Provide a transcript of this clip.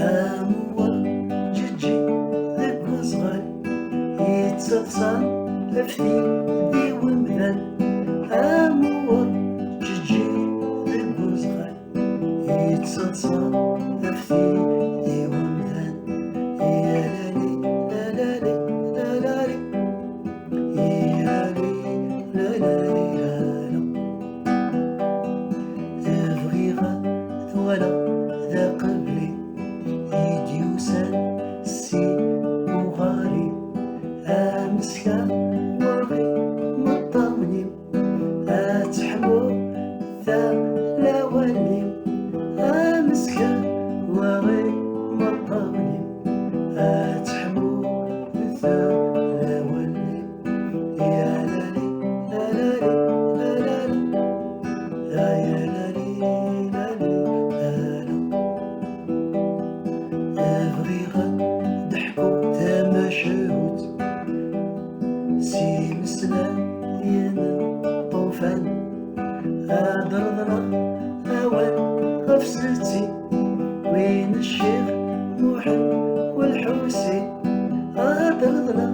أمور جيجي ذاك وصغر يتصلصل أفتي ذي ومذن. أمور جيجي ذاك وصغر يتصلصل أفتي ذي ومذن. يا لالي لا لالي لا لالي يا لالي لا لالي لا لا. أبغي غد ولا ذا قبلي يديوسان سي وغاري أمسكا وغي مطاوني أتحمو ذا لواني أمسكا وغي مطاوني أتحمو ذا لواني. يا لالي لا لالي لا لالي يا لالي لا لالي لا لا. أبغي غد ضحكو تماشاوت سي مسلان طوفان أدرضرة أوان غفزتي وين الشيخ محب والحوسي أدرضرة